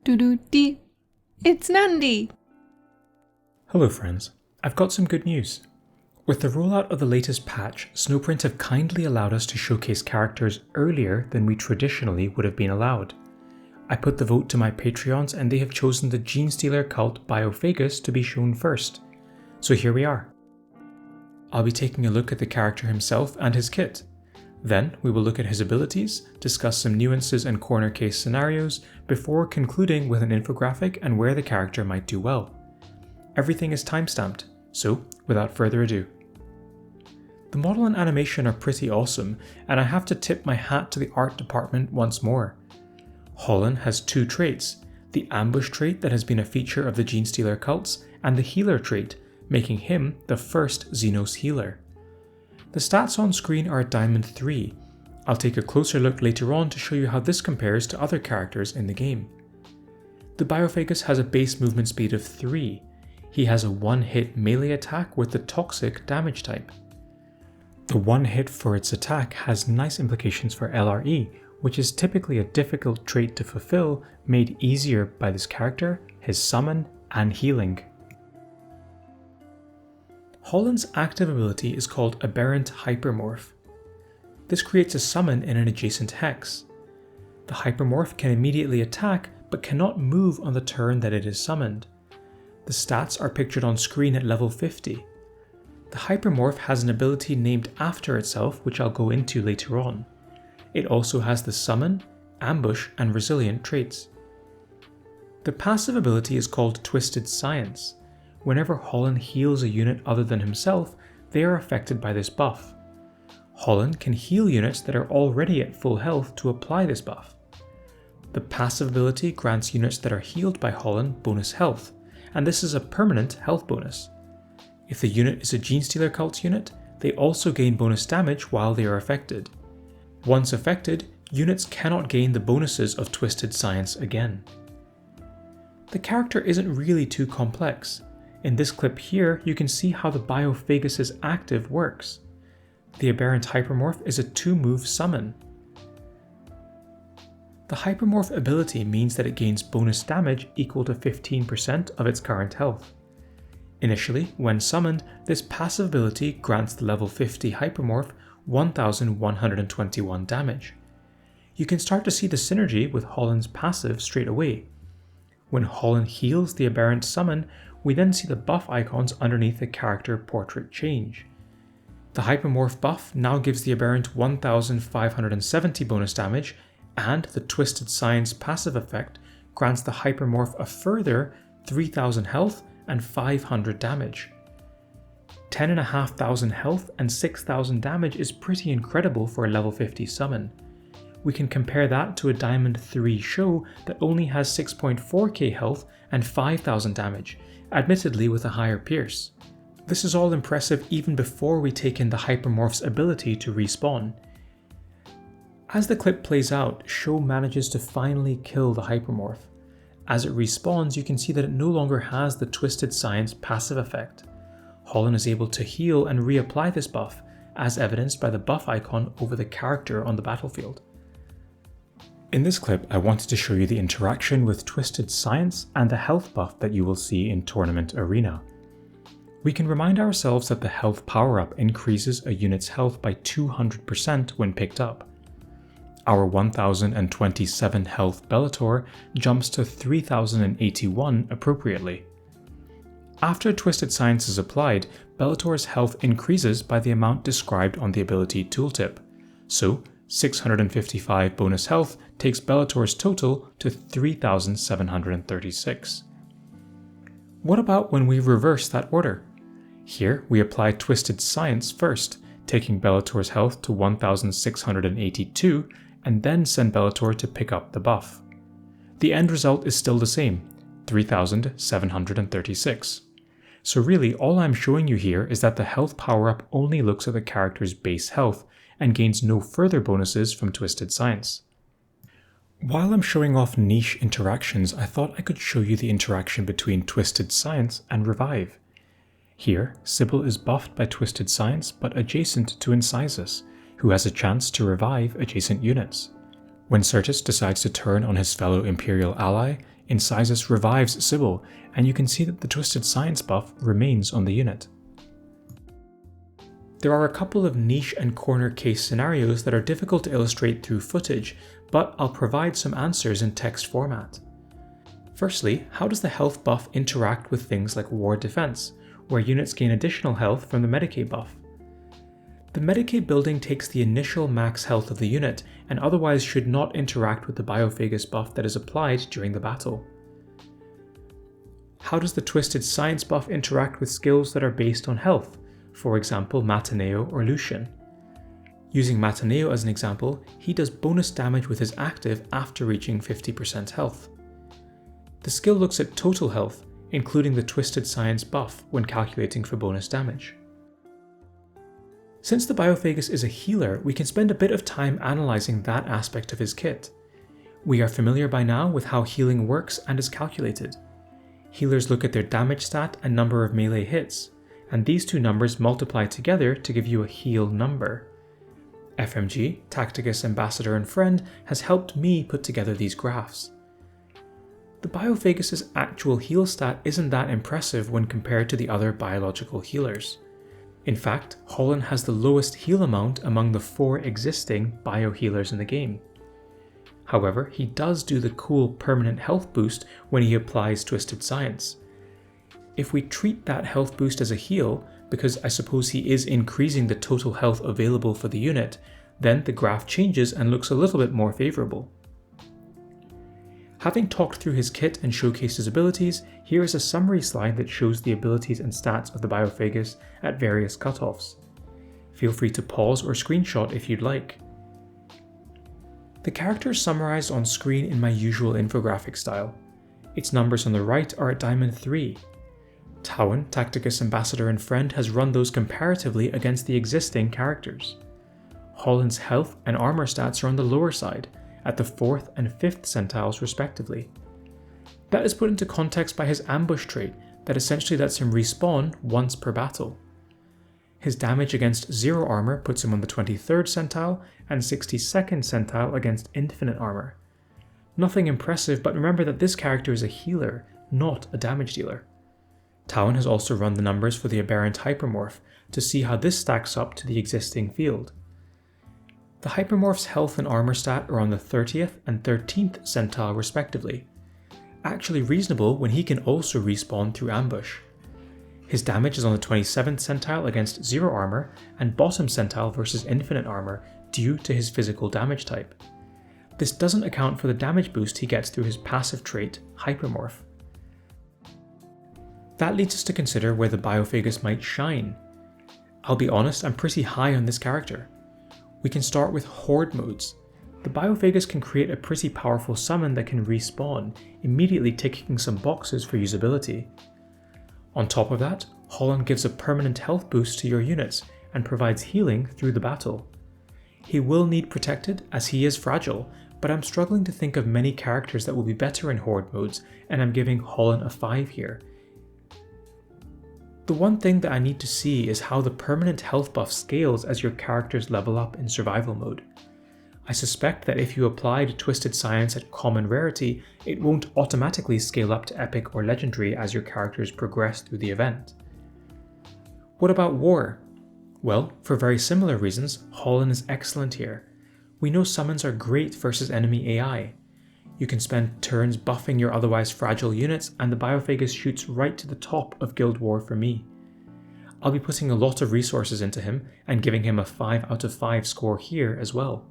Doo-doo-dee. It's Nandi! Hello friends, I've got some good news. With the rollout of the latest patch, Snowprint have kindly allowed us to showcase characters earlier than we traditionally would have been allowed. I put the vote to my Patreons and they have chosen the Genestealer Cult Biophagus to be shown first. So here we are. I'll be taking a look at the character himself and his kit. Then we will look at his abilities, discuss some nuances and corner case scenarios, before concluding with an infographic and where the character might do well. Everything is timestamped, so without further ado. The model and animation are pretty awesome, and I have to tip my hat to the art department once more. Hollan has two traits, the ambush trait that has been a feature of the Genestealer Cults, and the healer trait, making him the first Xenos healer. The stats on screen are at Diamond 3. I'll take a closer look later on to show you how this compares to other characters in the game. The Biophagus has a base movement speed of 3. He has a one-hit melee attack with the toxic damage type. The one hit for its attack has nice implications for LRE, which is typically a difficult trait to fulfill, made easier by this character, his summon, and healing. Hollan's active ability is called Aberrant Hypermorph. This creates a summon in an adjacent hex. The Hypermorph can immediately attack, but cannot move on the turn that it is summoned. The stats are pictured on screen at level 50. The Hypermorph has an ability named after itself, which I'll go into later on. It also has the Summon, Ambush, and Resilient traits. The passive ability is called Twisted Science. Whenever Hollan heals a unit other than himself, they are affected by this buff. Hollan can heal units that are already at full health to apply this buff. The passive ability grants units that are healed by Hollan bonus health, and this is a permanent health bonus. If the unit is a Genestealer Cults unit, they also gain bonus damage while they are affected. Once affected, units cannot gain the bonuses of Twisted Science again. The character isn't really too complex. In this clip here, you can see how the Biophagus's active works. The Aberrant Hypermorph is a 2-move summon. The Hypermorph ability means that it gains bonus damage equal to 15% of its current health. Initially, when summoned, this passive ability grants the level 50 Hypermorph 1121 damage. You can start to see the synergy with Hollan's passive straight away. When Hollan heals the Aberrant summon, we then see the buff icons underneath the character portrait change. The Hypermorph buff now gives the Aberrant 1570 bonus damage, and the Twisted Science passive effect grants the Hypermorph a further 3000 health and 500 damage. 10,500 health and 6,000 damage is pretty incredible for a level 50 summon. We can compare that to a Diamond 3 show that only has 6.4k health and 5,000 damage, admittedly with a higher pierce. This is all impressive even before we take in the Hypermorph's ability to respawn. As the clip plays out, Show manages to finally kill the Hypermorph. As it respawns, you can see that it no longer has the Twisted Science passive effect. Hollan is able to heal and reapply this buff, as evidenced by the buff icon over the character on the battlefield. In this clip, I wanted to show you the interaction with Twisted Science and the health buff that you will see in Tournament Arena. We can remind ourselves that the health power-up increases a unit's health by 200% when picked up. Our 1027 health Bellator jumps to 3081 appropriately. After Twisted Science is applied, Bellator's health increases by the amount described on the ability tooltip, so 655 bonus health takes Bellator's total to 3736. What about when we reverse that order? Here we apply Twisted Science first, taking Bellator's health to 1682, and then send Bellator to pick up the buff. The end result is still the same, 3736. So really all I'm showing you here is that the health power-up only looks at the character's base health and gains no further bonuses from Twisted Science. While I'm showing off niche interactions, I thought I could show you the interaction between Twisted Science and Revive. Here, Sybil is buffed by Twisted Science but adjacent to Incisus, who has a chance to revive adjacent units. When Certus decides to turn on his fellow Imperial ally, Incisus revives Sybil, and you can see that the Twisted Science buff remains on the unit. There are a couple of niche and corner case scenarios that are difficult to illustrate through footage, but I'll provide some answers in text format. Firstly, how does the health buff interact with things like War Defense, where units gain additional health from the Medicae buff? The Medicae building takes the initial max health of the unit and otherwise should not interact with the Biophagus buff that is applied during the battle. How does the Twisted Science buff interact with skills that are based on health, for example Matineo or Lucian? Using Matineo as an example, he does bonus damage with his active after reaching 50% health. The skill looks at total health, including the Twisted Science buff when calculating for bonus damage. Since the Biophagus is a healer, we can spend a bit of time analysing that aspect of his kit. We are familiar by now with how healing works and is calculated. Healers look at their damage stat and number of melee hits, and these two numbers multiply together to give you a heal number. FMG, Tacticus Ambassador and Friend, has helped me put together these graphs. The Biophagus's actual heal stat isn't that impressive when compared to the other biological healers. In fact, Hollan has the lowest heal amount among the 4 existing biohealers in the game. However, he does do the cool permanent health boost when he applies Twisted Science. If we treat that health boost as a heal, because I suppose he is increasing the total health available for the unit, then the graph changes and looks a little bit more favourable. Having talked through his kit and showcased his abilities, here is a summary slide that shows the abilities and stats of the Biophagus at various cutoffs. Feel free to pause or screenshot if you'd like. The character is summarised on screen in my usual infographic style. Its numbers on the right are at Diamond 3. Tauan, Tacticus Ambassador and Friend has run those comparatively against the existing characters. Hollan's health and armour stats are on the lower side, at the 4th and 5th centiles respectively. That is put into context by his ambush trait that essentially lets him respawn once per battle. His damage against 0 armour puts him on the 23rd centile and 62nd centile against infinite armour. Nothing impressive, but remember that this character is a healer, not a damage dealer. Tauan has also run the numbers for the Aberrant Hypermorph to see how this stacks up to the existing field. The Hypermorph's health and armor stat are on the 30th and 13th centile respectively, actually reasonable when he can also respawn through ambush. His damage is on the 27th centile against 0 armor and bottom centile versus infinite armor due to his physical damage type. This doesn't account for the damage boost he gets through his passive trait, Hypermorph. That leads us to consider where the Biophagus might shine. I'll be honest, I'm pretty high on this character. We can start with Horde modes. The Biophagus can create a pretty powerful summon that can respawn, immediately ticking some boxes for usability. On top of that, Hollan gives a permanent health boost to your units and provides healing through the battle. He will need protected as he is fragile, but I'm struggling to think of many characters that will be better in Horde modes, and I'm giving Hollan a 5 here. The one thing that I need to see is how the permanent health buff scales as your characters level up in survival mode. I suspect that if you applied Twisted Science at common rarity, it won't automatically scale up to epic or legendary as your characters progress through the event. What about war? Well, for very similar reasons, Hollan is excellent here. We know summons are great versus enemy AI. You can spend turns buffing your otherwise fragile units, and the Biophagus shoots right to the top of Guild War for me. I'll be putting a lot of resources into him and giving him a 5 out of 5 score here as well.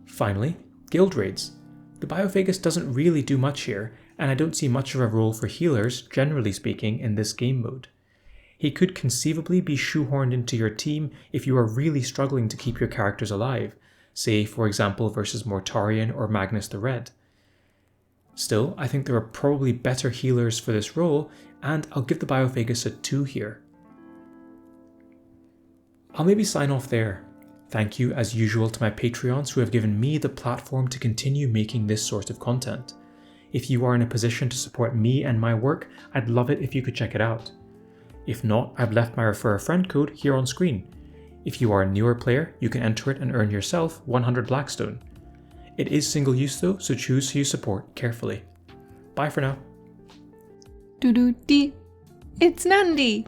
Finally, guild raids. The Biophagus doesn't really do much here, and I don't see much of a role for healers, generally speaking, in this game mode. He could conceivably be shoehorned into your team if you are really struggling to keep your characters alive, say for example versus Mortarion or Magnus the Red. Still, I think there are probably better healers for this role, and I'll give the Biophagus a 2 here. I'll maybe sign off there. Thank you as usual to my Patreons who have given me the platform to continue making this sort of content. If you are in a position to support me and my work, I'd love it if you could check it out. If not, I've left my refer a friend code here on screen. If you are a newer player, you can enter it and earn yourself 100 Blackstone. It is single use though, so choose who you support carefully. Bye for now. Doo-doo-dee. It's Nandi.